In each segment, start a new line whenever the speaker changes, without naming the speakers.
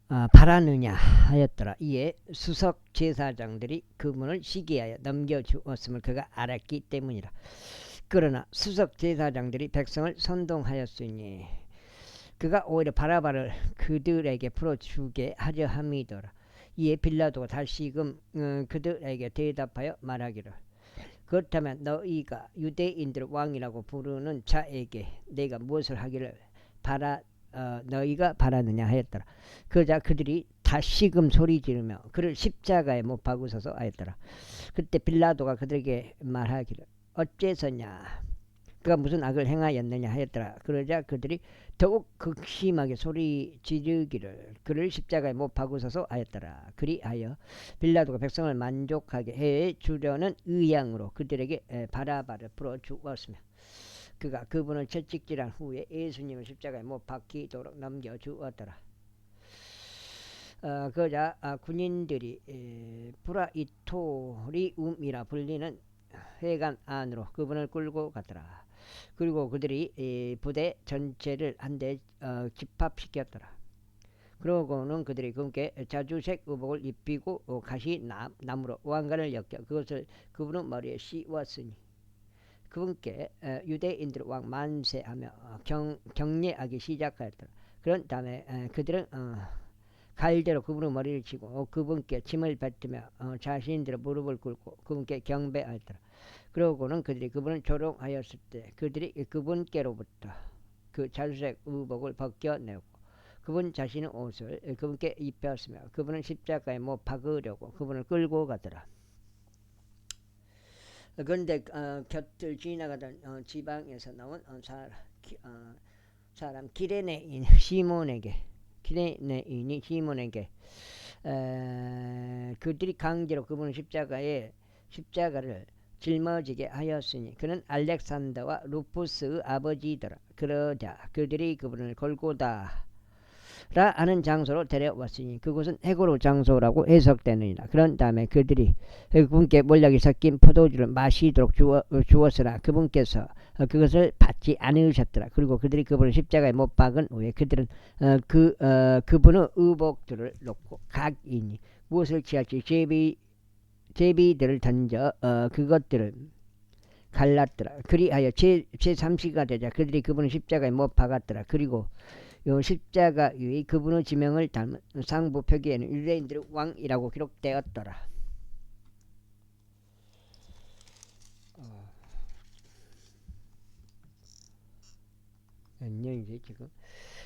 바라느냐 하였더라. 이에 수석 제사장들이 그분을 시기하여 넘겨주었음을 그가 알았기 때문이라. 그러나 수석 제사장들이 백성을 선동하였으니 그가 오히려 바라바를 그들에게 풀어주게 하려 함이더라. 이에 빌라도가 다시금 그들에게 대답하여 말하기를, 그렇다면 너희가 유대인들을 왕이라고 부르는 자에게 내가 무엇을 하기를 너희가 바라느냐 하였더라. 그러자 그들이 다시금 소리 지르며 그를 십자가에 못 박으소서 하였더라. 그때 빌라도가 그들에게 말하기를, 어째서냐, 그가 무슨 악을 행하였느냐 하였더라. 그러자 그들이 더욱 극심하게 소리 지르기를 그를 십자가에 못 박으소서 하였더라. 그리하여 빌라도가 백성을 만족하게 해 주려는 의향으로 그들에게 바라바를 풀어 주었으며 그가 그분을 채찍질한 후에 예수님을 십자가에 못 박히도록 넘겨주었더라. 그러자 군인들이 브라이토리움이라 불리는 회관 안으로 그분을 끌고 갔더라. 그리고 그들이 부대 전체를 한데 집합시켰더라. 그러고는 그들이 그분께 자주색 의복을 입히고 가시나무로 왕관을 엮여 그것을 그분의 머리에 씌웠으니 그분께 유대인들 왕 만세하며 경례하기 시작하였더라. 그런 다음에 그들은 갈대로 그분의 머리를 치고 그분께 침을 뱉으며 자신들의 무릎을 꿇고 그분께 경배하였더라. 그러고는 그들이 그분을 조롱하였을 때 그들이 그분께로부터 그 자주색 의복을 벗겨내고 그분 자신의 옷을 그분께 입혔으며 그분은 십자가에 못 박으려고 그분을 끌고 가더라. 그런데 곁을 지나가던 지방에서 나온 사람 기레네인이 시몬에게 그들이 강제로 그분을 십자가를 짊어지게 하였으니 그는 알렉산더와 루푸스의 아버지더라. 그러자 그들이 그분을 골고다라 하는 장소로 데려왔으니 그곳은 해고로 장소라고 해석되느니라. 그런 다음에 그들이 그분께 몰약이 섞인 포도주를 마시도록 주었으나 그분께서 그것을 받지 않으셨더라. 그리고 그들이 그분을 십자가에 못 박은 후에 그들은 그분의 의복들을 놓고 각인이 무엇을 취할지 제비들을 던져 그것들을 갈랐더라. 그리하여 제3시가 되자 그들이 그분을 십자가에 못 박았더라. 그리고 요 십자가 위에 그분의 지명을 담은 상부 표기에는 유대인들의 왕이라고 기록되었더라. 몇 년이지 지금?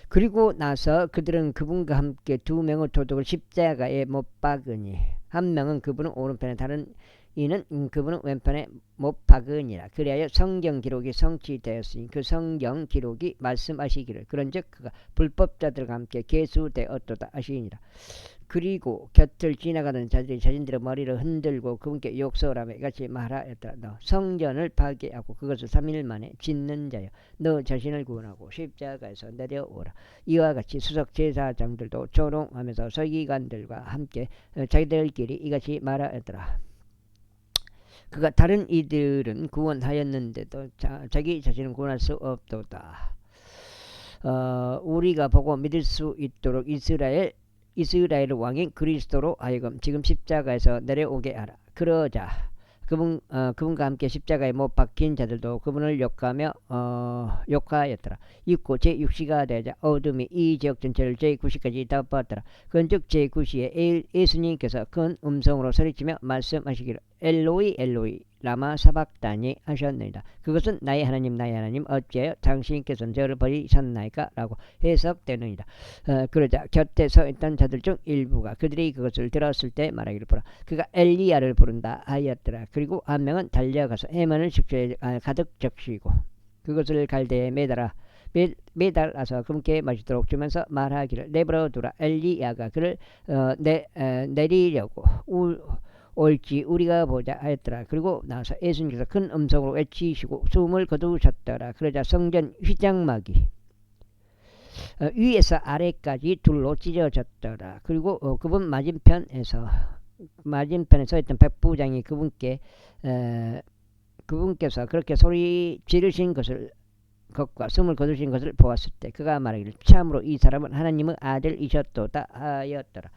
그리고 나서 그들은 그분과 함께 두 명의 도둑을 십자가에 못 박으니 한 명은 그분의 오른편에 다른 이는 그분의 왼편에 못 박으니라. 그리하여 성경 기록이 성취되었으니 그 성경 기록이 말씀하시기를 그런즉 그가 불법자들과 함께 계수되었도다 하시니라. 그리고 곁을 지나가던 자들이 자신들의 머리를 흔들고 그분께 욕설하며 이같이 말하였더라. 너 성전을 파괴하고 그것을 3일 만에 짓는 자여, 너 자신을 구원하고 십자가에서 내려오라. 이와 같이 수석 제사장들도 조롱하면서 서기관들과 함께 자기들끼리 이같이 말하였더라. 그가 다른 이들은 구원하였는데도 자기 자신은 구원할 수 없도다. 우리가 보고 믿을 수 있도록 이스라엘 왕인 그리스도로 하여금 지금 십자가에서 내려오게 하라. 그러자 그분과 함께 십자가에 못 박힌 자들도 그분을 욕하였더라. 있고 제6시가 되자 어둠이 이 지역 전체를 제9시까지 덮었더라. 그런즉 제9시에 예수님께서 큰 음성으로 소리치며 말씀하시기를 엘로이 엘로이 라마 사박다니 하셨느니라. 그것은 나의 하나님 어찌하여 당신께서는 저를 버리셨나이까 라고 해석되느니라. 그러자 곁에 서 있던 자들 중 일부가 그들이 그것을 들었을 때 말하기를 보라, 그가 엘리야를 부른다 하였더라. 그리고 한 명은 달려가서 해만을 식초에 가득 적시고 그것을 갈대에 매달아서 그분께 마시도록 주면서 말하기를 내버려두라. 엘리야가 그를 내리려고 올지 우리가 보자 하였더라. 그리고 나서 예수님께서 큰 음성으로 외치시고 숨을 거두셨더라. 그러자 성전 휘장막이 위에서 아래까지 둘로 찢어졌더라. 그리고 그분 맞은편에 서 있던 백부장이 그분께서 그렇게 소리 지르신 것을 것과 숨을 거두신 것을 보았을 때 그가 말하기를 참으로 이 사람은 하나님의 아들이셨도다 하였더라.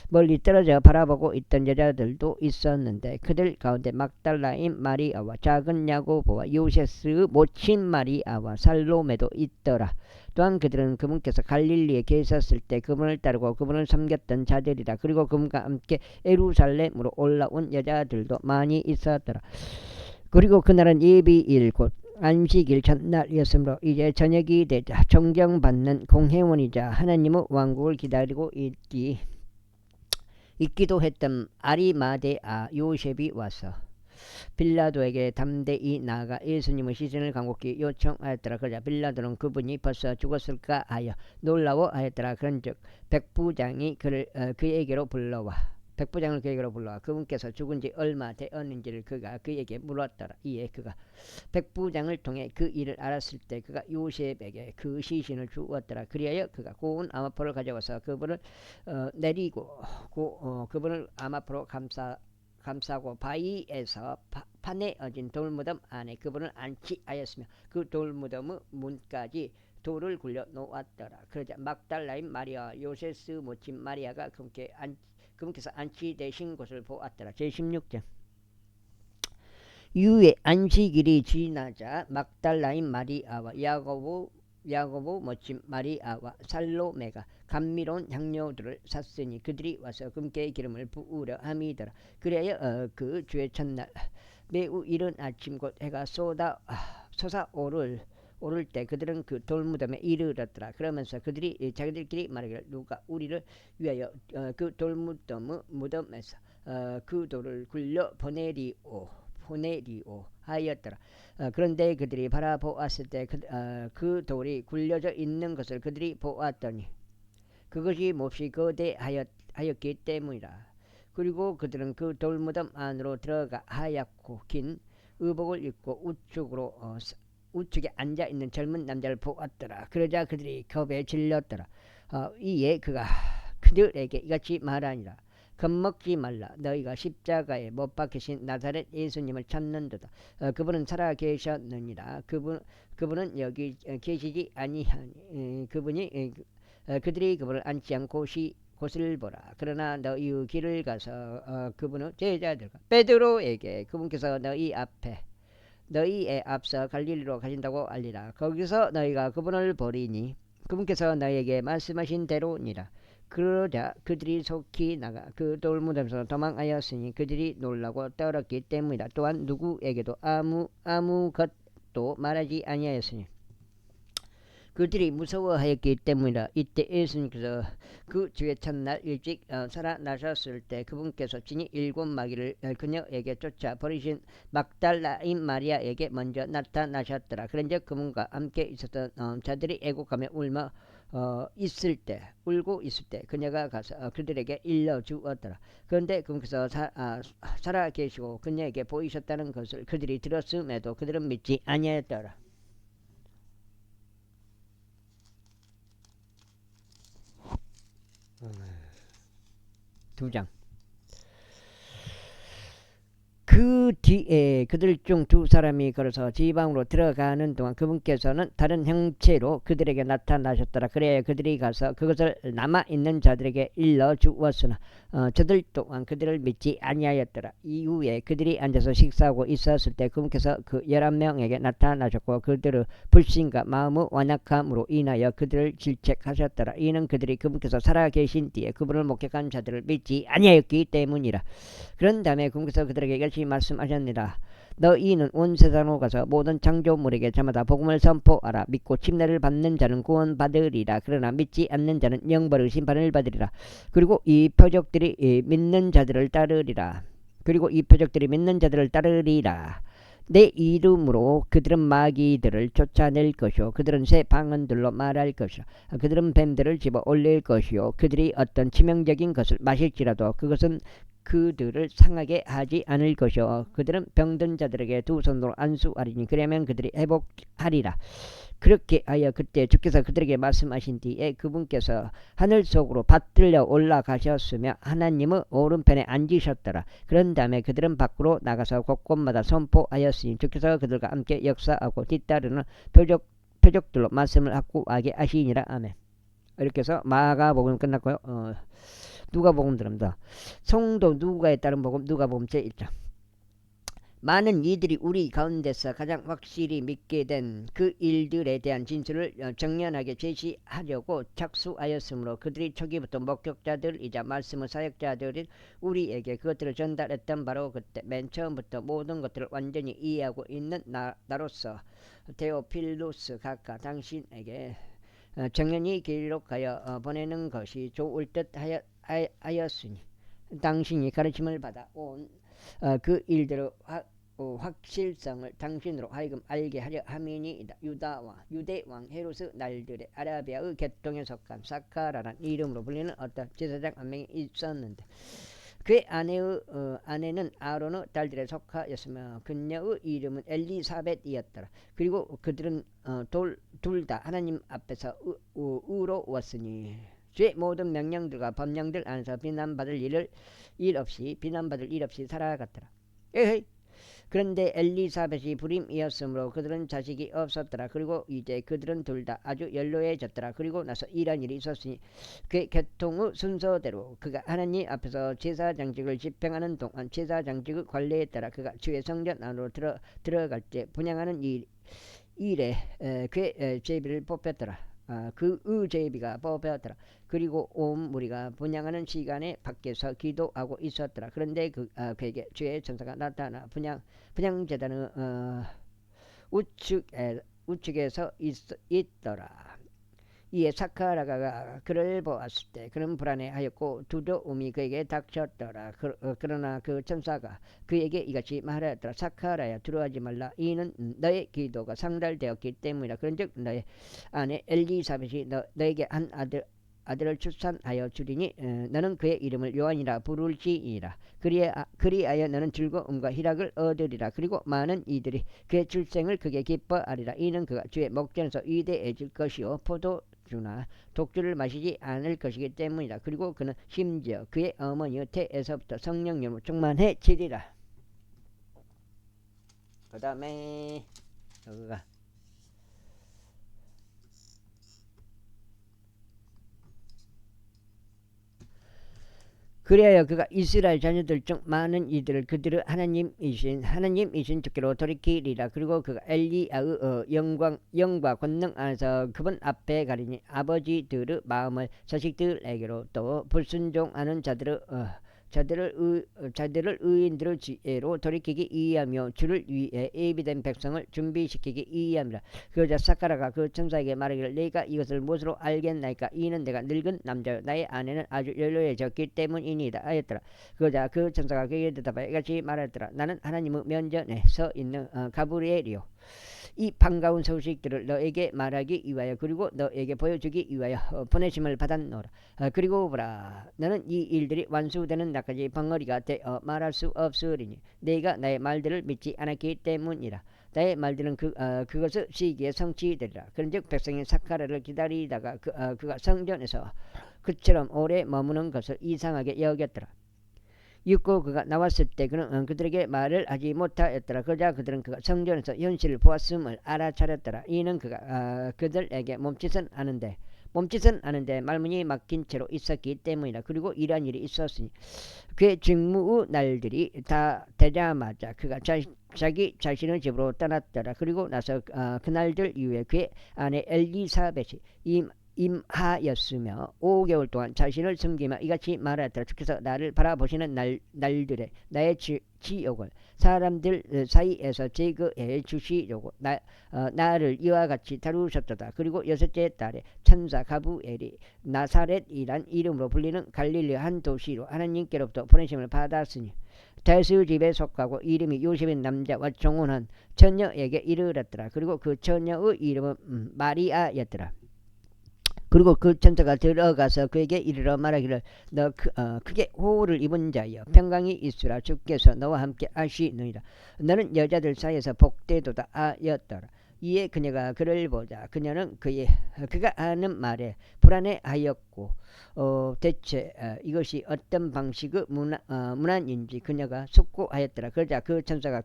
멀리 떨어져 바라보고 있던 여자들도 있었는데 그들 가운데 막달라인 마리아와 작은 야고보와 요세스의 모친 마리아와 살로메도 있더라. 또한 그들은 그분께서 갈릴리에 계셨을 때 그분을 따르고 그분을 섬겼던 자들이라. 그리고 그분과 함께 예루살렘으로 올라온 여자들도 많이 있었더라. 그리고 그날은 예비일 곧 안식일 첫날이었으므로 이제 저녁이 되자 존경받는 공회원이자 하나님의 왕국을 기다리고 있기도 했던 아리마대아 요셉이 와서 빌라도에게 담대히 나아가 예수님의 시신을 간곡히 요청하였더라. 그러자 빌라도는 그분이 벌써 죽었을까 하여 놀라워하였더라. 그런즉 백부장이 그에게로 불러와 백부장을 그에게로 불러와 그분께서 죽은 지 얼마 되었는지를 그가 그에게 물었더라. 이에 그가 백부장을 통해 그 일을 알았을 때 그가 요셉에게 그 시신을 주었더라. 그리하여 그가 고운 아마포를 가져와서 그분을 내리고 그분을 아마포로 감싸고 바위에서 판에 얹은 돌무덤 안에 그분을 안치하였으며 그 돌무덤의 문까지 돌을 굴려 놓았더라. 그러자 막달라인 마리아와 요세스 모친 마리아가 그분께서 안치되신 곳을 보았더라. 제16장 이후에 안식일이 지나자 막달라인 마리아와 야고보 모친 마리아와 살로메가 감미로운 향료들을 샀으니 그들이 와서 금깨의 기름을 부으려 함이더라. 그래야 그 주의 첫날 매우 이른 아침 곧 해가 솟아오를 때 그들은 그 돌무덤에 이르렀더라. 그러면서 그들이 자기들끼리 말하기를 누가 우리를 위하여 그 돌무덤의 무덤에서 그 돌을 굴려 보내리오 하였더라. 그런데 그들이 바라보았을 때 그 돌이 굴려져 있는 것을 그들이 보았더니 그것이 몹시 거대하였기 때문이라. 그리고 그들은 그 돌무덤 안으로 들어가 하얗고 긴 의복을 입고 우측에 앉아있는 젊은 남자를 보았더라. 그러자 그들이 겁에 질렸더라. 이에 그가 그들에게 이같이 말하니라. 겁먹지 말라. 너희가 십자가에 못 박히신 나사렛 예수님을 찾는도다. 그분은 살아 계셨느니라. 그분은 여기 계시지 아니하니 그들이 그분을 앉히한 곳을 보라. 그러나 너희의 길을 가서 그분의 제자들과 베드로에게 그분께서 너희에 앞서 갈릴리로 가신다고 알리라. 거기서 너희가 그분을 보리니 그분께서 너희에게 말씀하신 대로니라. 그러자 그들이 속히 나가 그 돌무덤에서 도망하였으니 그들이 놀라고 떨었기 때문이다. 또한 누구에게도 아무것도 말하지 아니하였으니 그들이 무서워하였기 때문이라. 이때 예수님께서 그 주의 첫날 일찍 살아나셨을 때 그분께서 친히 7 마귀를 그녀에게 쫓아 버리신 막달라인 마리아에게 먼저 나타나셨더라. 그런즉 그분과 함께 있었던 자들이 애곡하며 울고 있을 때 그녀가 가서 그들에게 일러주었더라. 그런데 그분께서 살아 계시고 그녀에게 보이셨다는 것을 그들이 들었음에도 그들은 믿지 아니하였더라. 2장 그 뒤에 그들 중 2사람이 걸어서 지방으로 들어가는 동안 그분께서는 다른 형체로 그들에게 나타나셨더라. 그래야 그들이 가서 그것을 남아있는 자들에게 일러주었으나 저들 또한 그들을 믿지 아니하였더라. 이후에 그들이 앉아서 식사하고 있었을 때 그분께서 그 11명에게 나타나셨고 그들의 불신과 마음의 완악함으로 인하여 그들을 질책하셨더라. 이는 그들이 그분께서 살아계신 뒤에 그분을 목격한 자들을 믿지 아니하였기 때문이라. 그런 다음에 그분께서 그들에게 열심히 말씀하셨느라. 너희는 온 세상으로 가서 모든 창조물에게 저마다 복음을 선포하라. 믿고 침례를 받는 자는 구원받으리라. 그러나 믿지 않는 자는 영벌의 심판을 받으리라. 그리고 이 표적들이 믿는 자들을 따르리라. 내 이름으로 그들은 마귀들을 쫓아낼 것이요 그들은 새 방언들로 말할 것이라. 그들은 뱀들을 집어 올릴 것이요 그들이 어떤 치명적인 것을 마실지라도 그것은 그들을 상하게 하지 않을 것이요 그들은 병든 자들에게 2 손으로 안수하리니 그러면 그들이 회복하리라. 그렇게 하여 그때 주께서 그들에게 말씀하신 뒤에 그분께서 하늘 속으로 받들려 올라가셨으며 하나님의 오른편에 앉으셨더라. 그런 다음에 그들은 밖으로 나가서 곳곳마다 선포하였으니 주께서 그들과 함께 역사하고 뒤따르는 표적들로 말씀을 확고하게 하시니라. 아멘. 이렇게 해서 마가복음 끝났고요. 누가복음 들어갑니다. 성도 누가에 따른 복음 누가복음 제1장. 많은 이들이 우리 가운데서 가장 확실히 믿게 된 그 일들에 대한 진술을 정연하게 제시하려고 착수하였으므로 그들이 초기부터 목격자들이자 말씀의 사역자들인 우리에게 그것들을 전달했던 바로 그때 맨 처음부터 모든 것들을 완전히 이해하고 있는 나로서 데오필루스 각각 당신에게 정연히 기록하여 보내는 것이 좋을 듯 하였으니 당신이 가르침을 받아 온 그 일대로 확실성을 당신으로 하여금 알게 하려 함이니이다. 유대왕 헤롯의 날들에 아라비아의 계통에 속한 사카라란 이름으로 불리는 어떤 제사장 한 명이 있었는데 그의 아내는 아론의 딸들에 속하였으며 그녀의 이름은 엘리사벳이었더라. 그리고 그들은 둘 다 하나님 앞에서 의로웠으니 죄 모든 명령들과 법령들 안에서 비난받을 일 없이 살아갔더라. 에헤이. 그런데 엘리사벳이 불임이었으므로 그들은 자식이 없었더라. 그리고 이제 그들은 둘 다 아주 연로해졌더라. 그리고 나서 이런 일이 있었으니 그의 계통의 순서대로 그가 하나님 앞에서 제사장직을 집행하는 동안 제사장직의 관례에 따라 그가 주의 성전 안으로 들어갈 때 분향하는 일에 그의 제비를 뽑혔더라. 그의 제비가 뽑혔더라. 그리고 온 무리가 분향하는 시간에 밖에서 기도하고 있었더라. 그런데 그에게 주의 천사가 나타나 분향제단의 우측에서 있더라. 이에 사카라가 그를 보았을 때 그는 불안해하였고 두려움이 그에게 닥쳤더라. 그러나 그 천사가 그에게 이같이 말하였더라. 사카라야, 두려워하지 말라. 이는 너의 기도가 상달되었기 때문이라. 그런즉 너의 아내 엘리사벳이 너에게 한 아들을 출산하여 주리니 너는 그의 이름을 요한이라 부를지니라. 그리하여 너는 즐거움과 희락을 얻으리라. 그리고 많은 이들이 그의 출생을 크게 기뻐하리라. 이는 그가 주의 목전에서 위대해질 것이요 포도주나 독주를 마시지 않을 것이기 때문이라. 그리고 그는 심지어 그의 어머니의 태에서부터 성령님으로 충만해지리라. 그 다음에 여기가 그리하여 그가 이스라엘 자녀들 중 많은 이들을 그들의 하나님이신 주께로 돌이키리라. 그리고 그가 엘리야의 영과 권능 안에서 그분 앞에 가리니 아버지들의 마음을 자식들에게로 또 불순종하는 자들을 의인들의 지혜로 돌이키기 위하며 주를 위해 예비된 백성을 준비시키기 위함이라. 그러자 사카라가 그 천사에게 말하기를 내가 이것을 무엇으로 알겠나이까? 이는 내가 늙은 남자요 나의 아내는 아주 연로해졌기 때문이니이다 하였더라. 그러자 그 천사가 그에게 대답하여 이같이 말하였더라. 나는 하나님의 면전에 서 있는 가브리엘이요 이 반가운 소식들을 너에게 말하기 위하여 그리고 너에게 보여주기 위하여 보내심을 받았노라. 그리고 보라, 너는 이 일들이 완수되는 날까지 벙어리가 되어 말할 수 없으리니 네가 나의 말들을 믿지 않았기 때문이라. 나의 말들은 그것의 시기에 성취되리라. 그런즉 백성이 사카라를 기다리다가 그가 성전에서 그처럼 오래 머무는 것을 이상하게 여겼더라. 읽고 그가 나왔을 때 그는 그들에게 말을 하지 못하였더라. 그러자 그들은 그가 성전에서 현실을 보았음을 알아차렸더라. 이는 그가 그들에게 몸짓은 아는데 말문이 막힌 채로 있었기 때문이라. 그리고 이러한 일이 있었으니 그의 직무의 날들이 다 되자마자 그가 자기 자신의 집으로 떠났더라. 그리고 나서 그날들 이후에 그의 아내 엘리사벳이 임하였으며 5개월 동안 자신을 숨기며 이같이 말하였더라. 주께서 나를 바라보시는 날들에 나의 지옥을 사람들 사이에서 제거해 주시려고 나를 이와 같이 다루셨도다. 그리고 6째 달에 천사 가브엘이 나사렛이란 이름으로 불리는 갈릴리 한 도시로 하나님께로부터 보내심을 받았으니 다윗의 집에 속하고 이름이 요셉인 남자와 종혼한 처녀에게 이르렀더라. 그리고 그 처녀의 이름은 마리아였더라. 그리고 그 천사가 들어가서 그에게 이르러 말하기를 너 크게 호우를 입은 자여 평강이 있으라. 주께서 너와 함께 하시느니라. 너는 여자들 사이에서 복되도다 하였더라. 이에 그녀가 그를 보자 그녀는 그가 하는 말에 불안해하였고 대체 이것이 어떤 방식의 문안인지 그녀가 숙고하였더라. 그러자 그 천사가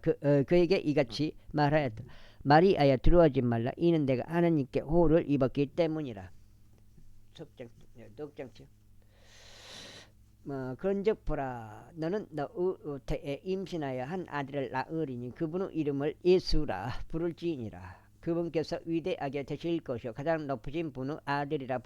그에게 이같이 말하였더라. 말이하여 두려워하지 말라. 이는 내가 하나님께 호를 입었기 때문이라. 덕장치. 그런즉 보라, 너는 너 태에 임신하여 한 아들을 낳으리니 그분의 이름을 예수라 부를지니라. 그분께서 위대하게 되실 것이요 가장 높으신 분의 아들이라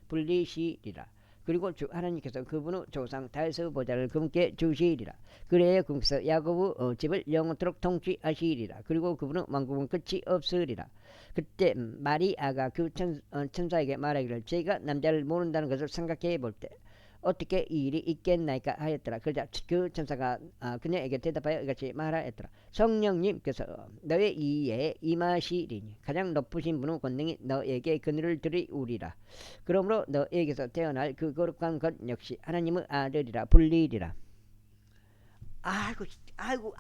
불리시리라. 그리고 주 하나님께서 그분의 조상 다윗의 보좌를 그분께 주시리라. 그래야 그분께서 야곱의 집을 영원토록 통치하시리라. 그리고 그분의 왕국은 끝이 없으리라. 그때 마리아가 그 천사에게 말하기를, 제가 남자를 모른다는 것을 생각해 볼 때 어떻게 이 일이 있겠나이까 하였더라. 그러자 그 천사가 그녀에게 대답하여 이같이 말하였더라. 성령님께서 너의 이에 임하시리니 가장 높으신 분의 권능이 너에게 그늘을 들이우리라. 그러므로 너에게서 태어날 그 거룩한 것 역시 하나님의 아들이라 불리리라. 아이고.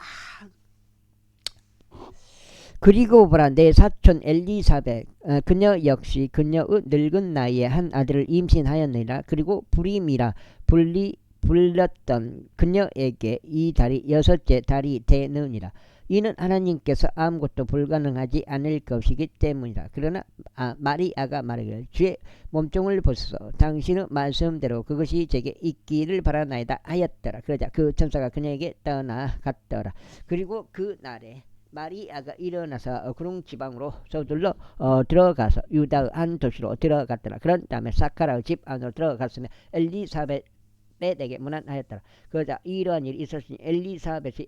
그리고 보라, 내 사촌 엘리사벳 그녀 역시 그녀의 늙은 나이에 한 아들을 임신하였느니라. 그리고 불임이라 불렸던 그녀에게 이 달이 여섯째 달이 되느니라. 이는 하나님께서 아무것도 불가능하지 않을 것이기 때문이라. 그러나 마리아가 말하기를, 주의 몸종을 보소서, 당신의 말씀대로 그것이 제게 있기를 바라나이다 하였더라. 그러자 그 천사가 그녀에게 떠나갔더라. 그리고 그 날에 마리아가 일어나서 그런 지방으로 서둘러 들어가서 유다의 한 도시로 들어갔더라. 그런 다음에 사카라의 집 안으로 들어갔으며 엘리사벳에게 문안하였더라. 그러자 이러한 일이 있었으니 엘리사벳이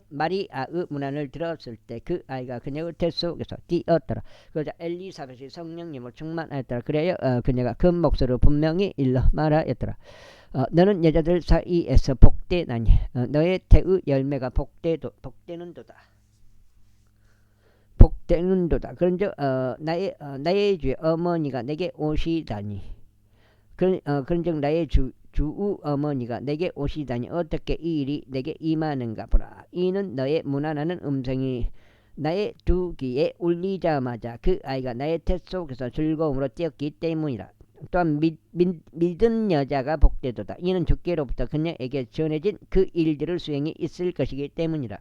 마리아의 문안을 들었을 때 그 아이가 그녀의 태 속에서 뛰었더라. 그러자 엘리사벳이 성령님을 충만하였더라. 그래야 그녀가 큰 목소리로 분명히 일러 말하였더라. 너는 여자들 사이에서 복되나니 너의 태의 열매가 복되는도다. 그런즉 나의 주의 어머니가 내게 오시다니. 그런즉 나의 주의 어머니가 내게 오시다니 어떻게 이 일이 내게 임하는가 보라. 이는 너의 문안하는 음성이 나의 두 귀에 울리자마자 그 아이가 나의 태 속에서 즐거움으로 뛰었기 때문이라. 또한 믿은 여자가 복되도다. 이는 주께로부터 그녀에게 전해진 그 일들을 수행이 있을 것이기 때문이라.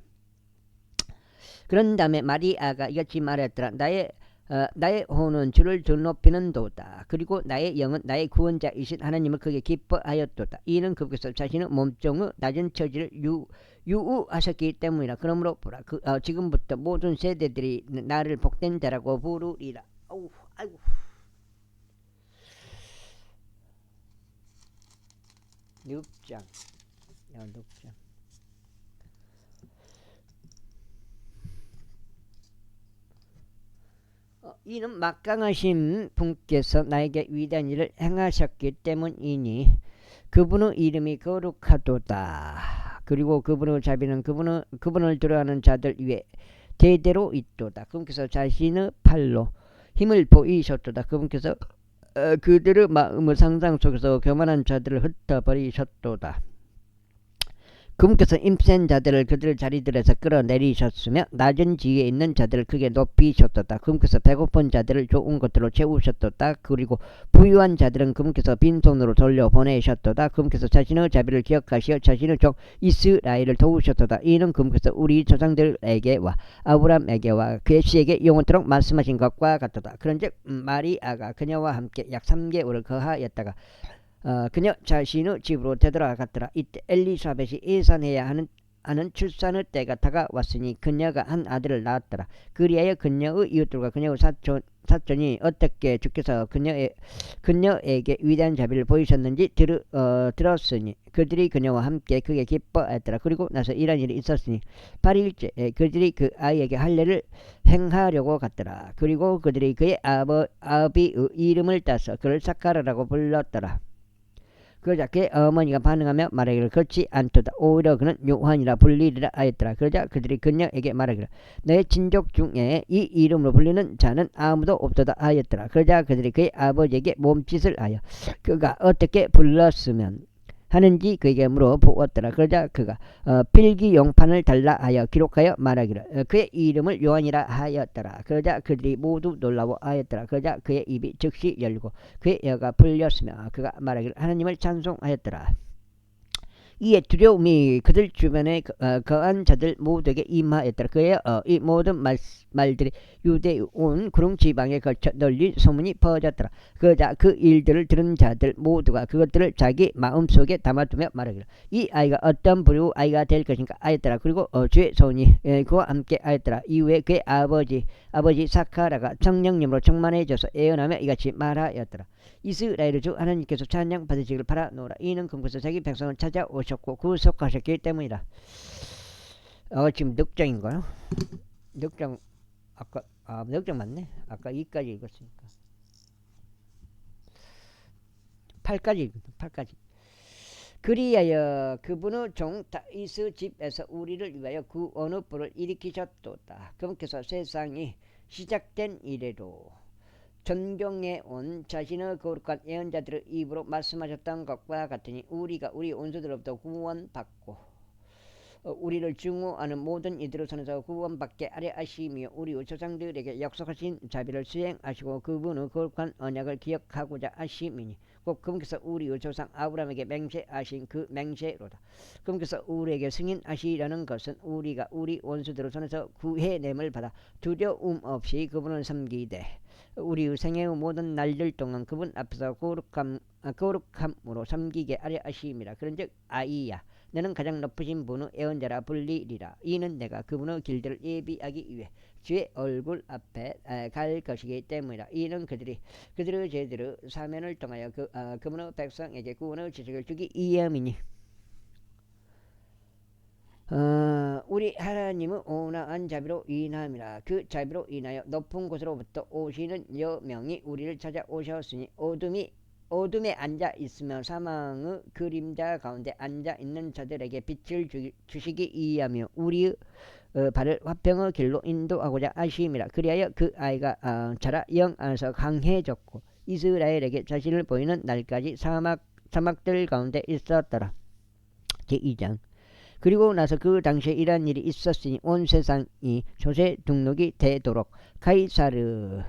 그런 다음에 마리아가 이같이 말했더라. 나의 혼은 주를 높이는도다. 그리고 나의 영은 나의 구원자이신 하나님을 크게 기뻐하였도다. 이는 그분께서 자신의 몸종의 낮은 처지를 유우하셨기 때문이라. 그러므로 보라, 지금부터 모든 세대들이 나를 복된 자라고 부르리라. 아이고. 6장. 이는 막강하신 분께서 나에게 위대한 일을 행하셨기 때문이니 그분의 이름이 거룩하도다. 그리고 그분의 자비는 그분을 두려워하는 자들 위에 대대로 있도다. 그분께서 자신의 팔로 힘을 보이셨도다. 그분께서 그들의 마음의 상상 속에서 교만한 자들을 흩어버리셨도다. 그분께서 힘센 자들을 그들 자리들에서 끌어내리셨으며 낮은 지위에 있는 자들을 크게 높이셨도다. 그분께서 배고픈 자들을 좋은 것들로 채우셨도다. 그리고 부유한 자들은 그분께서 빈손으로 돌려보내셨도다. 그분께서 자신의 자비를 기억하시어 자신의 종 이스라엘을 도우셨도다. 이는 그분께서 우리 조상들에게와 아브람에게와 그의 씨에게 영원토록 말씀하신 것과 같도다. 그런즉 마리아가 그녀와 함께 약 3개월을 거하였다가 그녀 자신의 집으로 되돌아갔더라. 이때 엘리사벳이 예산해야 하는 출산의 때가 다가왔으니 그녀가 한 아들을 낳았더라. 그리하여 그녀의 이웃들과 그녀의 사촌이 어떻게 주께서 그녀에게 위대한 자비를 보이셨는지 들었으니 그들이 그녀와 함께 크게 기뻐했더라. 그리고 나서 이런 일이 있었으니 8일째 그들이 그 아이에게 할례를 행하려고 갔더라. 그리고 그들이 그의 아비의 이름을 따서 그를 사카라라고 불렀더라. 그러자 그의 어머니가 반응하며 말하기를 그렇지 않도다. 오히려 그는 요한이라 불리리라 하였더라. 그러자 그들이 그녀에게 말하기를 너의 친족 중에 이 이름으로 불리는 자는 아무도 없도다 하였더라. 그러자 그들이 그의 아버지에게 몸짓을 하여 그가 어떻게 불렀으면 하는지 그에게 물어보았더라. 그러자 그가 필기 용판을 달라 하여 기록하여 말하기를 그의 이름을 요한이라 하였더라. 그러자 그들이 모두 놀라워하였더라. 그러자 그의 입이 즉시 열리고 그의 혀가 풀렸으며 그가 말하기를 하나님을 찬송하였더라. 이에 두려움이 그들 주변에 거한 자들 모두에게 임하였더라. 그의 이 모든 말들이 유대에 온 구릉 지방에 걸쳐 널리 소문이 퍼졌더라. 그 일들을 들은 자들 모두가 그것들을 자기 마음속에 담아두며 말하기를 이 아이가 어떤 부류 아이가 될 것인가 하였더라. 그리고 주의 손이 그와 함께 하였더라. 이후에 그의 아버지 사카라가 성령님으로 충만해져서 예언하며 이같이 말하였더라. 이스라엘의 주 하나님께서 찬양 받으시기를 바라노라. 이는 금고서 자기 백성을 찾아오셨고 구속하셨기 때문이다. 지금 늑장인가요? 늑장 아까 늑장 맞네. 아까 2까지 읽었으니까 8까지 그리하여 그분의 종 다윗의 집에서 우리를 위하여 구원의 불을 일으키셨도다. 그분께서 세상이 시작된 이래로 존경해 온 자신의 거룩한 예언자들의 입으로 말씀하셨던 것과 같으니 우리가 우리 원수들로부터 구원받고 우리를 증오하는 모든 이들의 손에서 구원받게 하려 하시며 우리 조상들에게 약속하신 자비를 수행하시고 그분의 거룩한 언약을 기억하고자 하심이니 곧 그분께서 우리 조상 아브라함에게 맹세하신 그 맹세로다. 그분께서 우리에게 승인하시려는 것은 우리가 우리 원수들의 손에서 구해냄을 받아 두려움 없이 그분을 섬기되 우리 생애의 모든 날들 동안 그분 앞에서 거룩함으로 섬기게 하려 하심이라. 그런즉 아이야 너는 가장 높으신 분의 예언자라 불리리라. 이는 내가 그분의 길들을 예비하기 위해 주의 얼굴 앞에 갈 것이기 때문이라. 이는 그들의 죄들의 사면을 통하여 그분의 백성에게 구원의 지식을 주기 위함이니 우리 하나님의 온화한 자비로 인함이라. 그 자비로 인하여 높은 곳으로부터 오시는 여명이 우리를 찾아오셨으니 어둠에 앉아 있으며 사망의 그림자 가운데 앉아 있는 자들에게 빛을 주시기 위하며 우리의 발을 화평의 길로 인도하고자 하심이라. 그리하여 그 아이가 자라 영 안에서 강해졌고 이스라엘에게 자신을 보이는 날까지 사막들 가운데 있었더라. 제2장. 그리고 나서 그 당시에 이러한 일이 있었으니 온 세상이 조세 등록이 되도록 가이사르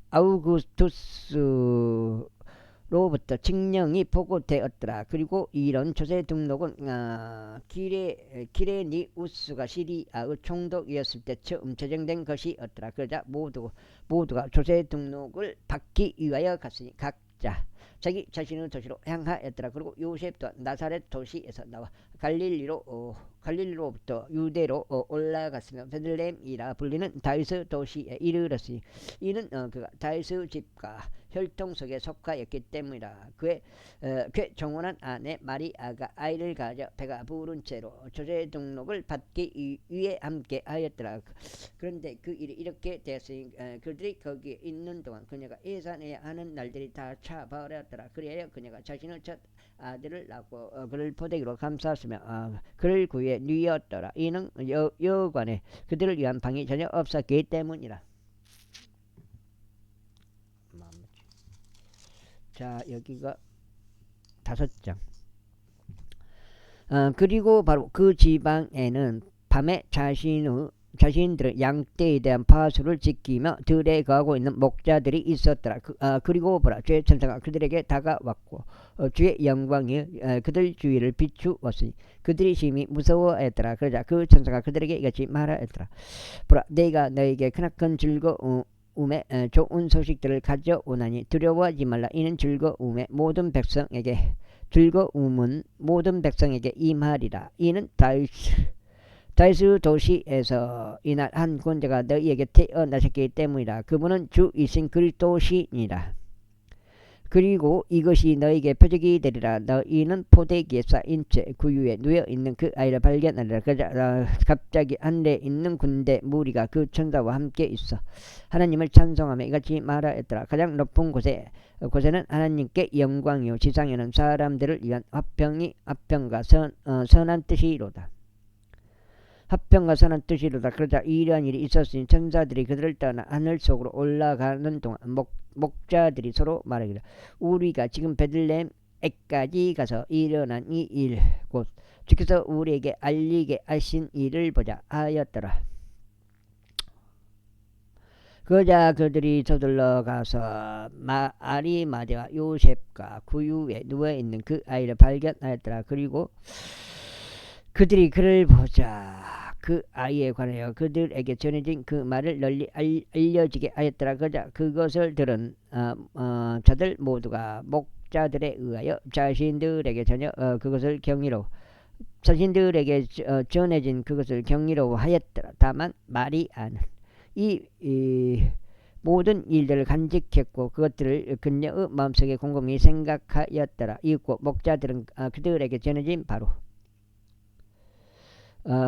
아우구스투스로부터 칙령이 보고되었더라. 그리고 이런 조세 등록은 기레니우스가 시리아의 총독이었을 때 처음 제정된 것이었더라. 그러자 모두가 조세 등록을 받기 위하여 갔으니 각자 자기 자신의 도시로 향하였더라. 그리고 요셉도 나사렛 도시에서 나와 갈릴리로부터 유대로 올라갔으며 베들레헴이라 불리는 다윗의 도시에 이르렀으니 이는 그가 다윗의 집과 혈통 속에 속하였기 때문이라. 그의 정혼한 아내 마리아가 아이를 가져 배가 부른 채로 조세 등록을 받기 위해 함께 하였더라. 그런데 그 일이 이렇게 되었으니 그들이 거기에 있는 동안 그녀가 예산해야 하는 날들이 다 차버렸더라. 그리하여 그녀가 자신의 첫 아들을 낳고 그를 포대기로 감쌌으며 그를 구해 누이었더라. 이는 여관에 그들을 위한 방이 전혀 없었기 때문이라. 자, 여기가 5장. 그리고 바로 그 지방에는 밤에 자신들의 양떼에 대한 파수를 지키며 들에 거하고 있는 목자들이 있었더라. 그리고 보라 주의 천사가 그들에게 다가왔고 주의 영광이 그들 주위를 비추었으니 그들이 심히 무서워했더라. 그러자 그 천사가 그들에게 이같이 말하였더라. 보라 내가 너에게 크나큰 즐거움에 좋은 소식들을 가져오나니 두려워하지 말라. 이는 모든 백성에게 임하리라. 이는 다윗의 도시에서 이날 한 군대가 너희에게 태어나셨기 때문이라. 그분은 주이신 그리스도시니라. 그리고 이것이 너에게 표적이 되리라. 너희는 포대기에 쌓인 채 구유에 누워있는 그 아이를 발견하리라. 갑자기 하늘에 있는 군대 무리가 그 천사와 함께 있어 하나님을 찬송하며 이같이 말하였더라. 가장 높은 곳에는 하나님께 영광이요 지상에는 사람들을 위한 화평과 선한 뜻이로다. 합평과 선한 뜻이로다. 그러자 이러한 일이 있었으니 천사들이 그들을 떠나 하늘 속으로 올라가는 동안 목자들이 서로 말하기를 우리가 지금 베들레헴에까지 가서 일어난 이 일 곧 주께서 우리에게 알리게 하신 일을 보자 하였더라. 그러자 그들이 저들러 가서 아리마대와 요셉과 구유에 누워있는 그 아이를 발견하였더라. 그리고 그들이 그를 보자 그 아이에 관하여 그들에게 전해진 그 말을 널리 알려지게 하였더라. 그러자 그것을 들은 자들 모두가 목자들에 의하여 자신들에게 전해진 그것을 경이로워하였더라. 다만 마리아는 이 모든 일들을 간직했고 그것들을 그녀의 마음속에 곰곰이 생각하였더라. 이윽고 목자들은 그들에게 전해진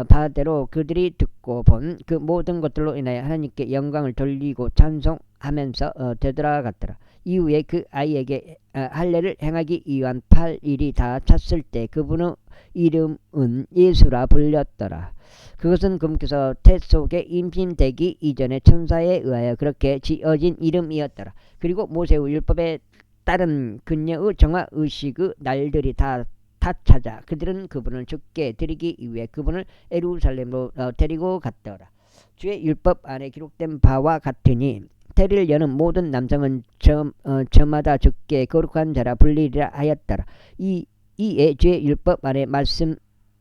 바대로 그들이 듣고 본 그 모든 것들로 인하여 하나님께 영광을 돌리고 찬송하면서 되돌아갔더라. 이후에 그 아이에게 할례를 행하기 위한 8일이 다 찼을 때 그분의 이름은 예수라 불렸더라. 그것은 그분께서 태 속에 임신되기 이전에 천사에 의하여 그렇게 지어진 이름이었더라. 그리고 모세의 율법에 따른 그녀의 정화의식의 날들이 다 찾아 그들은 그분을 죽게 드리기 위해 그분을 예루살렘으로 데리고 갔더라. 주의 율법 안에 기록된 바와 같으니 태를 여는 모든 남성은 저마다 죽게 거룩한 자라 불리리라 하였더라. 이에 주의 율법 안에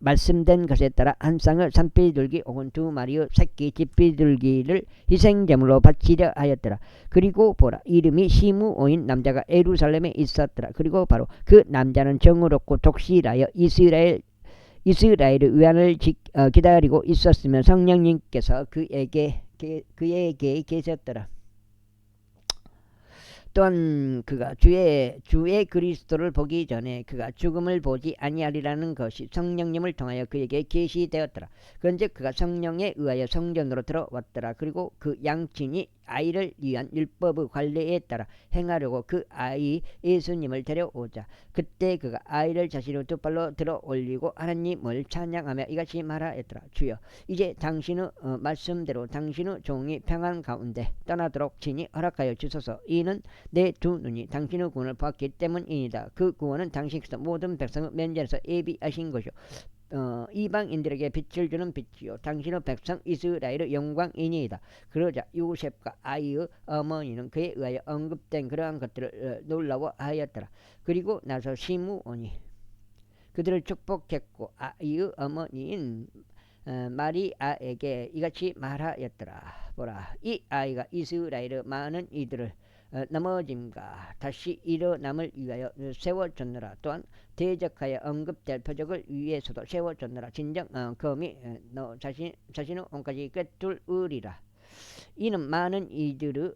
말씀된 것에 따라 한 쌍을 산비둘기 혹은 두 마리의 새끼 집비둘기를 희생제물로 바치려 하였더라. 그리고 보라, 이름이 시므온인 남자가 예루살렘에 있었더라. 그리고 바로 그 남자는 정의롭고 독실하여 이스라엘의 위안을 기다리고 있었으며 성령님께서 그에게 계셨더라. 또한 그가 주의 그리스도를 보기 전에 그가 죽음을 보지 아니하리라는 것이 성령님을 통하여 그에게 계시되었더라. 그런즉 그가 성령에 의하여 성전으로 들어왔더라. 그리고 그 양친이 아이를 위한 율법의 관례에 따라 행하려고 그 아이 예수님을 데려오자 그때 그가 아이를 자신의 두 발로 들어 올리고 하나님을 찬양하며 이같이 말하였더라. 주여, 이제 당신의 말씀대로 당신의 종이 평안 가운데 떠나도록 친히 허락하여 주소서. 이는 내 두 눈이 당신의 구원을 보았기 때문이니다. 그 구원은 당신께서 모든 백성의 면전에서 예비하신 것이요 이방인들에게 빛을 주는 빛이요 당신의 백성 이스라엘의 영광이니이다. 그러자 요셉과 아이의 어머니는 그에 의하여 언급된 그러한 것들을 놀라워하였더라. 그리고 나서 시므온이 그들을 축복했고 아이의 어머니인 마리아에게 이같이 말하였더라. 보라, 이 아이가 이스라엘의 많은 이들을 넘어짐과 다시 일어남을 위하여 세워졌느라. 또한 대적하여 언급될 표적을 위해서도 세워졌느라. 진정 검이 너 자신의 온까지 꿰뚫으리라. 이는 많은 이들의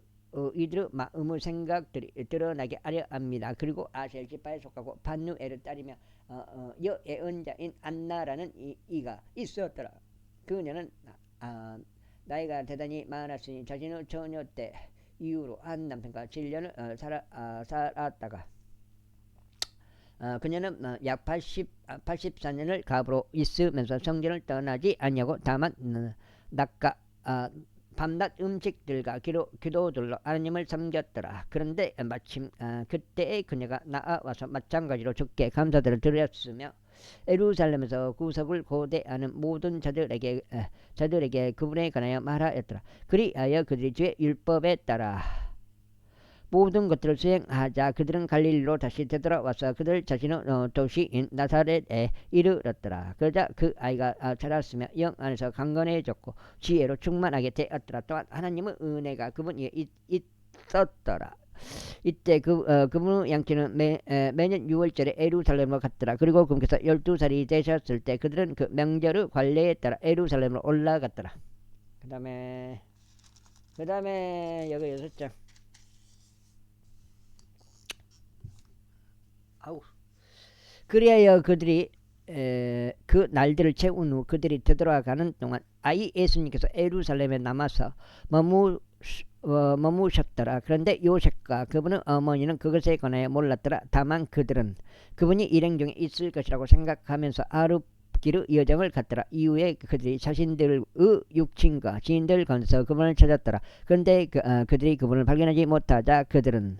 마음의 생각들이 드러나게 하려 합니다. 그리고 아셀 지파에 속하고 반누엘을 따르며 여예언자인 안나라는 이가 있었더라. 그녀는 나이가 대단히 많았으니 자신의 처녀 때 이후로 한 남편과 7년을 살았다가 그녀는 약 84년을 갑으로 있으면서 성전을 떠나지 아니하고 다만 낮과 밤낮 음식들과 기도들로 하나님을 섬겼더라. 그런데 마침 그때에 그녀가 나아와서 마찬가지로 주께 감사들을 드렸으며 예루살렘에서 구속을 고대하는 모든 자들에게 그분에 관하여 말하였더라. 그리하여 그들이 주의 율법에 따라 모든 것들을 수행하자 그들은 갈릴리로 다시 되돌아와서 그들 자신의 도시인 나사렛에 이르렀더라. 그러자 그 아이가 자랐으며 영 안에서 강건해졌고 지혜로 충만하게 되었더라. 또한 하나님의 은혜가 그분 위에 있었더라. 이때 그분의 양친은 매년 6월절에 예루살렘으로 갔더라. 그리고 그분께서 12살이 되셨을 때 그들은 그 명절의 관례에 따라 예루살렘으로 올라갔더라. 그 다음에 여기 6장. 그리하여 그들이 그 날들을 채운 후 그들이 되돌아가는 동안 아이 예수님께서 예루살렘에 남아서 머무셨더라. 그런데 요셉과 그분의 어머니는 그것에 관하여 몰랐더라. 다만 그들은 그분이 일행 중에 있을 것이라고 생각하면서 아르기르 여정을 갔더라. 이후에 그들이 자신들의 육친과 지인들 가운데서 그분을 찾았더라. 그런데 그들이 그분을 발견하지 못하자 그들은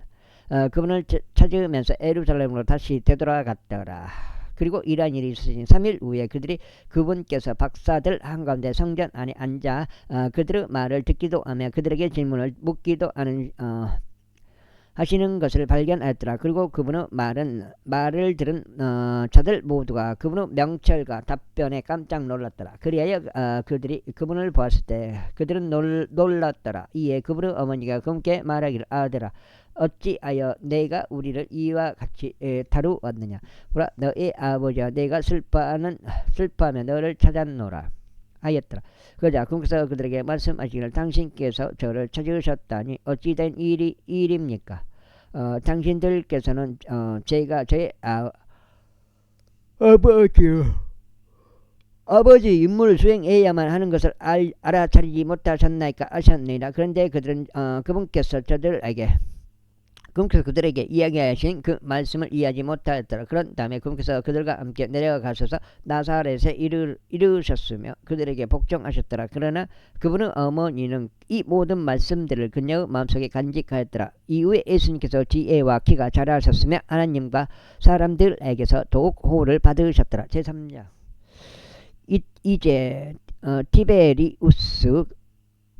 그분을 찾으면서 예루살렘으로 다시 되돌아갔더라. 그리고 이러한 일이 있으신 3일 후에 그들이 그분께서 박사들 한가운데 성전 안에 앉아 그들의 말을 듣기도 하며 그들에게 질문을 묻기도 하는 하시는 것을 발견하였더라. 그리고 그분의 말을 들은 자들 모두가 그분의 명철과 답변에 깜짝 놀랐더라. 그리하여 그들이 그분을 보았을 때 그들은 놀랐더라. 이에 그분의 어머니가 그분께 말하기를 아들아 어찌하여 내가 우리를 이와 같이 다루었느냐. 보라 너의 아버지와 내가 슬퍼하며 너를 찾았노라 하였더라. 그러자 그분께서 그들에게 말씀하시기를 당신께서 저를 찾으셨다니 어찌된 일입니까? 당신들께서는 제가 제 아버지 임무를 수행해야만 하는 것을 알아차리지 못하셨나이까 하셨느니라. 그런데 그들은 그분께서 그들에게 이야기하신 그 말씀을 이해하지 못하였더라. 그런 다음에 그분께서 그들과 함께 내려가셔서 나사렛에 이르셨으며 그들에게 복종하셨더라. 그러나 그분의 어머니는 이 모든 말씀들을 그녀의 마음속에 간직하였더라. 이후에 예수님께서 지혜와 키가 자라셨으며 하나님과 사람들에게서 더욱 호를 받으셨더라. 제3장 이제 티베리우스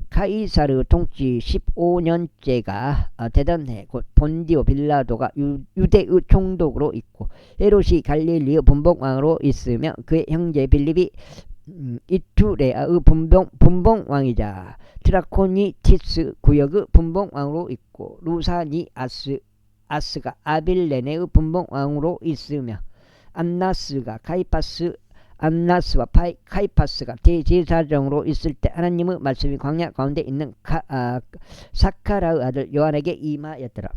카이사르 통치 15년째가 되던 해 곧 본디오 빌라도가 유대의 총독으로 있고 헤롯이 갈릴리의 분봉왕으로 있으며 그의 형제 빌립이 이투레아의 분봉왕이자 트라코니티스 구역의 분봉왕으로 있고 루사니아스가 아빌레네의 분봉왕으로 있으며 안나스와 카이파스가 대제사장으로 있을 때 하나님의 말씀이 광야 가운데 있는 사카라의 아들 요한에게 임하였더라.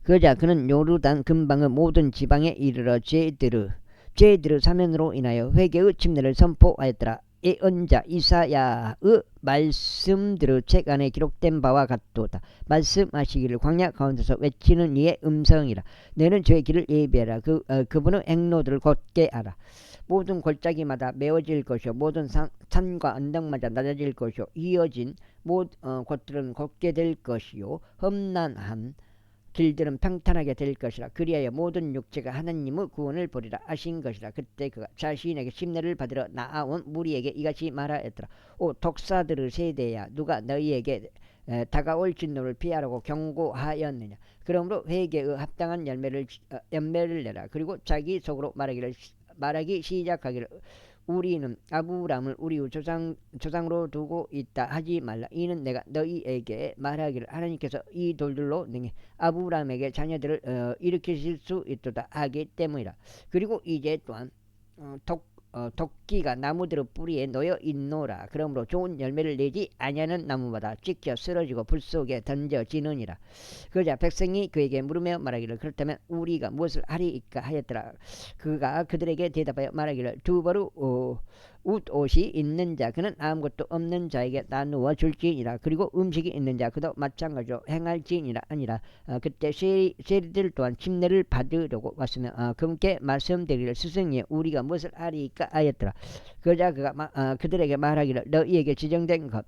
그러자 그는 요르단 근방의 모든 지방에 이르러 죄들의 사면으로 인하여 회개의 침례를 선포하였더라. 예언자 이사야의 말씀들의 책 안에 기록된 바와 같도다. 말씀하시기를 광야 가운데서 외치는 이의 음성이라. 너는 저의 길을 예비하라. 그분의 행로들을 곧게 하라. 모든 골짜기마다 메워질 것이요 모든 산과 언덕마다 낮아질 것이요 이어진 곳들은 걷게 될 것이요 험난한 길들은 평탄하게 될 것이라. 그리하여 모든 육체가 하나님의 구원을 보리라 하신 것이라. 그때 그가 자신에게 침례를 받으러 나아온 무리에게 이같이 말하였더라. 오 독사들의 세대야 누가 너희에게 다가올 진노를 피하라고 경고하였느냐. 그러므로 회개의 합당한 열매를 내라. 그리고 자기 속으로 말하기 시작하기를 우리는 아브라함을 우리의 조상으로 두고 있다 하지 말라. 이는 내가 너희에게 말하기를 하나님께서 이 돌들로 능히 아브라함에게 자녀들을 일으키실 수 있도다 하기 때문이라. 그리고 이제 또한 도끼가 나무들의 뿌리에 놓여 있노라. 그러므로 좋은 열매를 내지 아니하는 나무마다 찍혀 쓰러지고 불 속에 던져지느니라. 그러자 백성이 그에게 물으며 말하기를 그렇다면 우리가 무엇을 하리이까 하였더라. 그가 그들에게 대답하여 말하기를 두 벌의 웃옷이 있는 자 그는 아무것도 없는 자에게 나누어 줄지니라. 그리고 음식이 있는 자 그도 마찬가지로 행할지니라 아니라. 그때 세리들 또한 침례를 받으려고 왔으며 그분께 말씀드리기를 스승이여 우리가 무엇을 하리이까 하였더라. 그러자 그가 그들에게 말하기를 너희에게 지정된 것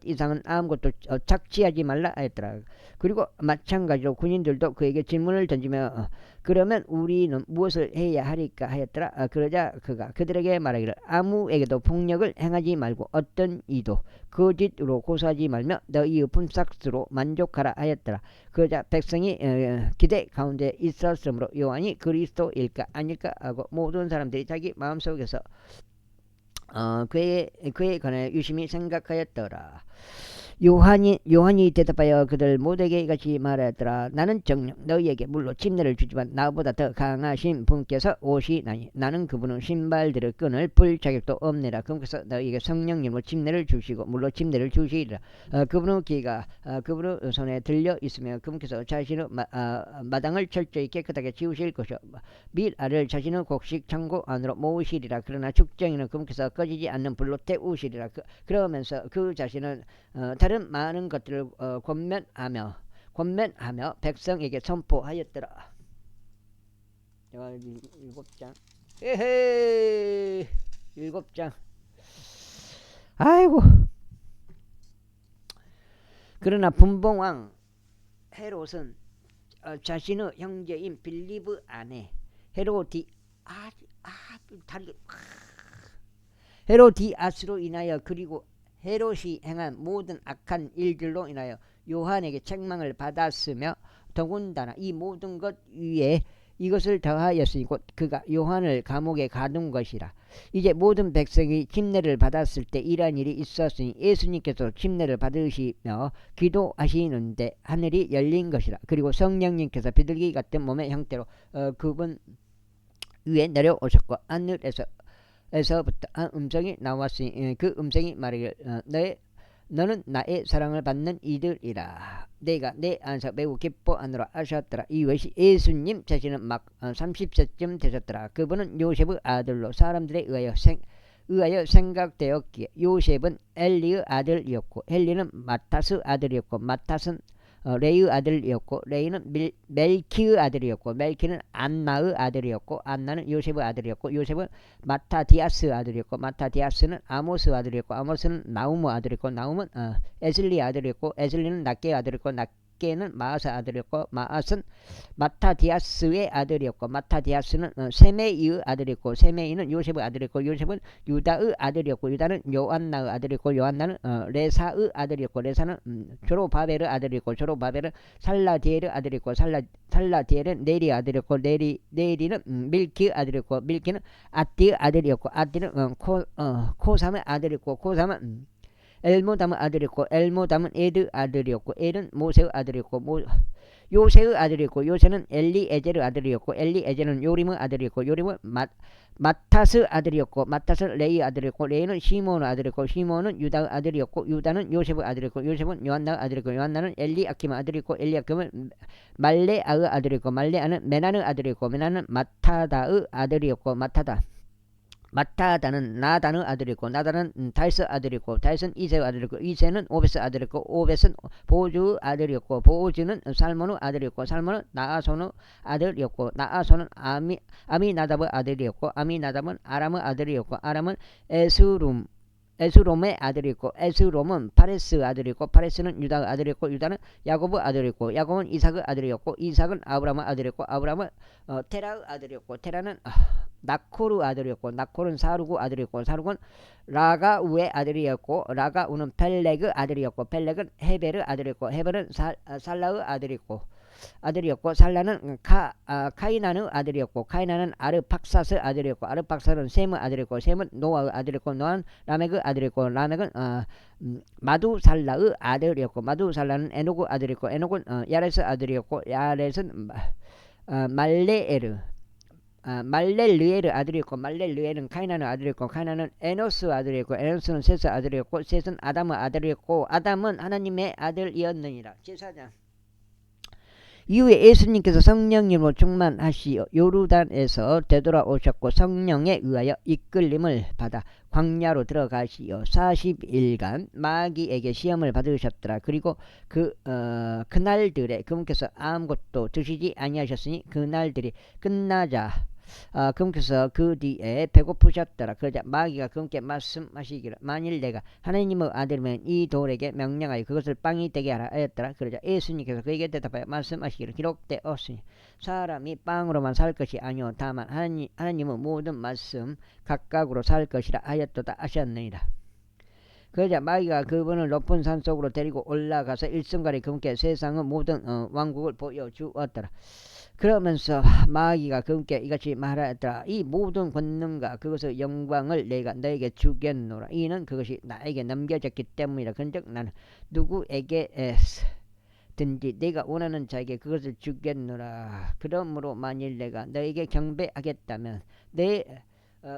이상은 아무것도 착취하지 말라 하였더라. 그리고 마찬가지로 군인들도 그에게 질문을 던지며 그러면 우리는 무엇을 해야 하리까 하였더라. 그러자 그가 그들에게 말하기를 아무에게도 폭력을 행하지 말고 어떤 이도 거짓으로 고소하지 말며 너희의 품삯으로 만족하라 하였더라. 그러자 백성이 기대 가운데 있었으므로 요한이 그리스도일까 아닐까 하고 모든 사람들이 자기 마음속에서 그에 관하여 유심히 생각하였더라. 요한이 대답하여 그들 모두에게 이같이 말하였더라. 나는 정녕 너희에게 물로 침례를 주지만 나보다 더 강하신 분께서 오시나니 나는 그분의 신발들을 끊을 풀 자격도 없느라. 그분께서 너희에게 성령님으로 침례를 주시고 물로 침례를 주시리라. 그분의 귀가 그분의 손에 들려 있으며 그분께서 자신의 마당을 철저히 깨끗하게 지우실 것이요 밀알을 자신의 곡식 창고 안으로 모으시리라. 그러나 죽정이는 그분께서 꺼지지 않는 불로 태우시리라. 그러면서 그 자신은 다른 많은 것들을 권면하며 백성에게 선포하였더라. 7장. 에헤이 7장. 아이고. 그러나 분봉왕 헤롯은 자신의 형제인 빌립의 아내 헤로디아스로 인하여 그리고 헤롯이 행한 모든 악한 일들로 인하여 요한에게 책망을 받았으며 더군다나 이 모든 것 위에 이것을 더하였으니 곧 그가 요한을 감옥에 가둔 것이라. 이제 모든 백성이 침례를 받았을 때 이러한 일이 있었으니 예수님께서 침례를 받으시며 기도하시는데 하늘이 열린 것이라. 그리고 성령님께서 비둘기 같은 몸의 형태로 그분 위에 내려오셨고 하늘에서부터 한 음성이 나왔으니 그 음성이 말하기를 너는 나의 사랑을 받는 이들이라. 내가 내 안에서 매우 기뻐하노라 하셨더라. 이것이 예수님 자신은 막 30세쯤 되셨더라. 그분은 요셉의 아들로 사람들에 의하여 생각되었기에 요셉은 엘리의 아들이었고 엘리는 마타스 아들이었고 마타스는 레이의 아들이었고 레이는 멜키의 아들이었고 멜키는 안나의 아들이었고 안나는 요셉의 아들이었고 요셉은 마타디아스의 아들이었고 마타디아스는 아모스의 아들이었고 아모스는 나움의 아들이었고 나움은 에슬리의 아들이었고 에슬리는 낫게의 아들이었고 낫게는 마아스의 아들이었고 마아스는 마타디아스의 아들이었고 마타디아스는 세메이의 아들이었고 세메이는 요셉의 아들이었고 요셉은 유다의 아들이었고 유다는 요한나의 아들이었고 요한나는 레사의 아들이었고 레사는 조로바벨의 아들이었고 조로바벨은 살라디엘의 아들이었고 살라디엘은 네리의 아들이었고 네리는 밀키의 아들이었고 밀키는 아띠의 아들이었고 아띠는 코삼의 아들이었고 코삼은 엘모담의 아들이었고 엘모담은 에드 아들이었고 에드는 모세의 아들이었고 요새의 아들이었고 요새는 엘리에젤의 아들이었고 엘리에젤은 요림의 아들이었고 요림은 마타스 아들이었고 마타스는 레이의 아들이었고 레이는 시몬의 아들이었고 시몬은 유다의 아들이었고 유다는 요셉의 아들이었고 요셉은 요한나의 아들이었고 요한나는 엘리아킴의 아들이었고 엘리아킴은 말레아의 아들이었고 말레아는 메나의 아들이었고 메나는 마타다의 아들이었고 마타다는 나단의 아들이고 나단은 다이스 아들이고 다이스는 이세의 아들이고 이세는 오벳의 아들이고 오벳은 보즈의 아들이었고 보즈는 살몬의 아들이었고 살몬은 나아손의 아들이었고 나아손은 아미나답의 아들이었고 아미나답은 아람의 아들이었고 아람은 에스롬의 아들이었고 에스롬은 파레스의 아들이었고 파레스는 유다의 아들이었고 유다는 야곱의 아들이었고 야곱은 이삭의 아들이었고 이삭은 아브라함의 아들이었고 아브라함은 테라의 아들이었고 테라는 나코르 아들이었고 나코르는 사루구 아들이었고 사루구는 라가우의 아들이었고 라가우는 펠렉의 아들이었고 펠렉은 헤벨의 아들이었고 헤벨은 살라의 아들이었고 살라는 카이난의 아들이었고 카이난은 아르팍사스의 아들이었고 아르팍사스는 셈의 아들이었고 셈은 노아의 아들이었고 노아는 라멕의 아들이었고 라멕은 마두살라의 아들이었고 마두살라는 에녹의 아들이었고 에녹은 야렛의 아들이었고 야렛은 말렐르엘의 아들이었고 말렐르엘은 카이난의 아들이었고 카이난은 에노스의 아들이었고 에노스는 셋의 아들이었고 셋은 아담의 아들이었고 아담은 하나님의 아들이었느니라. 제사장 이후에 예수님께서 성령님으로 충만하시어 요르단에서 되돌아오셨고 성령에 의하여 이끌림을 받아 광야로 들어가시어 40일간 마귀에게 시험을 받으셨더라. 그리고 그날들에 그분께서 아무것도 드시지 아니하셨으니 그날들이 끝나자 그분께서 그 뒤에 배고프셨더라. 그러자 마귀가 그분께 말씀하시기를 만일 내가 하나님의 아들이면 이 돌에게 명령하여 그것을 빵이 되게 하라 하였더라. 그러자 예수님께서 그에게 대답하여 말씀하시기를 기록되었으니 사람이 빵으로만 살 것이 아니오 다만 하나님의 모든 말씀 각각으로 살 것이라 하였도다 하셨느니라. 그러자 마귀가 그분을 높은 산 속으로 데리고 올라가서 일순간에 그분께 세상의 모든 왕국을 보여주었더라. 그러면서 마귀가 그분께 이같이 말하였더라. 이 모든 권능과 그것의 영광을 내가 너에게 주겠노라. 이는 그것이 나에게 넘겨졌기 때문이라. 그런즉 나는 누구에게든지 내가 원하는 자에게 그것을 주겠노라. 그러므로 만일 내가 너에게 경배하겠다면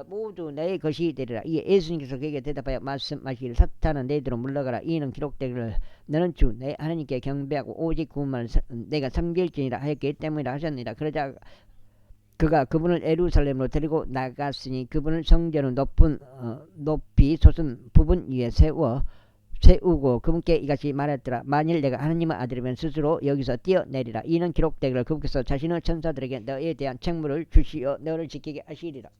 모두 내 것이 되리라. 이에 예수님께서 그에게 대답하여 말씀하시기를 사탄은 내게로 물러가라. 이는 기록되기를 너는 주 내 하나님께 경배하고 오직 그분만 내가 섬길지니라 하였기 때문이라 하셨느니라. 그러자 그가 그분을 예루살렘으로 데리고 나갔으니 그분을 성전의 높이 솟은 부분 위에 세우고 그분께 이같이 말했더라. 만일 내가 하나님의 아들이면 스스로 여기서 뛰어내리라. 이는 기록되기를 그분께서 자신의 천사들에게 너에 대한 책무를 주시어 너를 지키게 하시리라.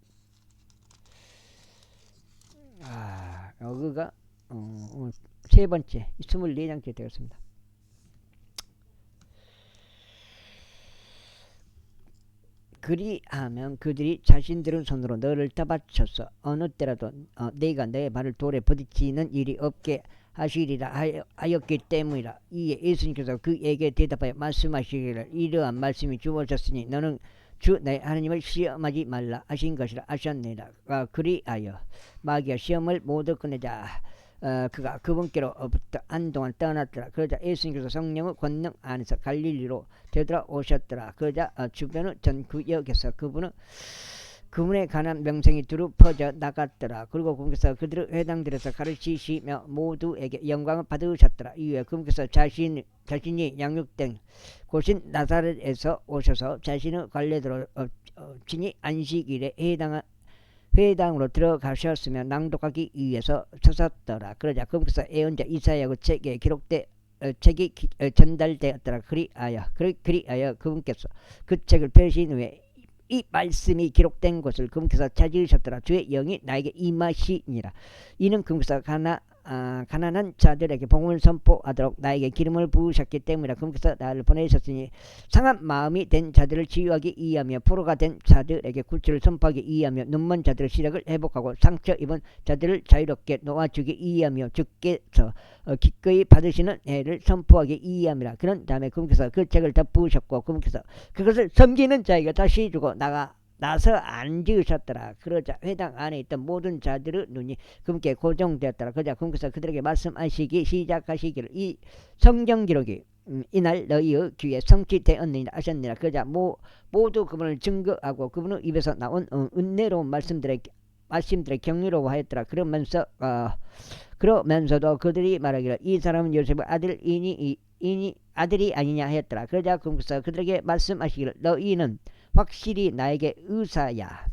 여기가 세 번째 24장째 되었습니다. 그리하면 그들이 자신들의 손으로 너를 떠받쳐서 어느 때라도 네가 내 발을 돌에 부딪히는 일이 없게 하시리라 하였기 때문이라. 이에 예수님께서 그에게 대답하여 말씀하시기를 이러한 말씀이 주어졌으니 너는 주 내 하나님을 시험하지 말라 하신 것이라 하셨느니라. 그리하여 마귀가 시험을 모두 끝내자 그가 그분께로부터 한동안 떠났더라. 그러자 예수님께서 성령의 권능 안에서 갈릴리로 되돌아오셨더라. 그러자 주변의 전 구역에서 그분에 관한 명성이 두루 퍼져 나갔더라. 그리고 그분께서 그들의 회당들에서 가르치시며 모두에게 영광을 받으셨더라. 이후에 그분께서 자신이 양육된 곳인 나사렛에서 오셔서 자신의 관례대로 친히 안식일에 회당으로 들어가셨으며 낭독하기 위해서 서섰더라. 그러자 그분께서 예언자 이사야의 책에 책이 전달되었더라. 그리하여 그분께서 그 책을 펴신 후에 이 말씀이 기록된 것을 그분께서 찾으셨더라. 주의 영이 나에게 임하시니라. 이는 그분께서 가난한 자들에게 복음을 선포하도록 나에게 기름을 부으셨기 때문이라. 그분께서 나를 보내셨으니 상한 마음이 된 자들을 치유하기 위하며 포로가 된 자들에게 구출을 선포하기 위하며 눈먼 자들의 시력을 회복하고 상처 입은 자들을 자유롭게 놓아주기 위하며 주께서 기꺼이 받으시는 해를 선포하기 위함이라. 그런 다음에 그분께서 그 책을 덮으셨고 그분께서 그것을 섬기는 자에게 다시 주고 나서 앉으셨더라. 그러자 회당 안에 있던 모든 자들의 눈이 그분께 고정되었더라. 그러자 그분께서 그들에게 말씀하시기 시작하시기를 이 성경 기록이 이날 너희의 귀에 성취되었느니라 하셨느니라. 그러자 모두 그분을 증거하고 그분의 입에서 나온 은혜로운 말씀들의 경외로워하였더라. 그러면서도 그들이 말하기를 이 사람은 요셉의 아들이 아니냐 하였더라. 그러자 그분께서 그들에게 말씀하시기를 너희는 확실히 나에게 의사야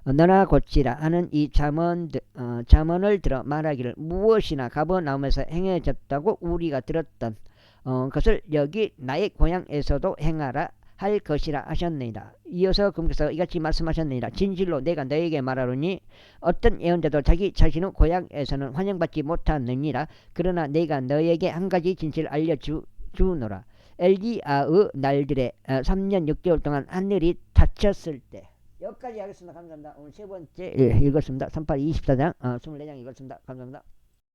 너나 고치라 하는 이 잠언을 들어 말하기를 무엇이나 가버나움에서 행해졌다고 우리가 들었던 것을 여기 나의 고향에서도 행하라 할 것이라 하셨느니라. 이어서 그분께서 이같이 말씀하셨느니라. 진실로 내가 너에게 말하노니 어떤 예언자도 자기 자신의 고향에서는 환영받지 못하느니라. 그러나 내가 너에게 한 가지 진실을 알려주노라. 엘리야의 날들에 3년 6개월 동안 하늘이 닫혔을 때. 여기까지 하겠습니다. 감사합니다. 오늘 세 번째 읽었습니다. 38 24장 24장 읽었습니다. 감사합니다.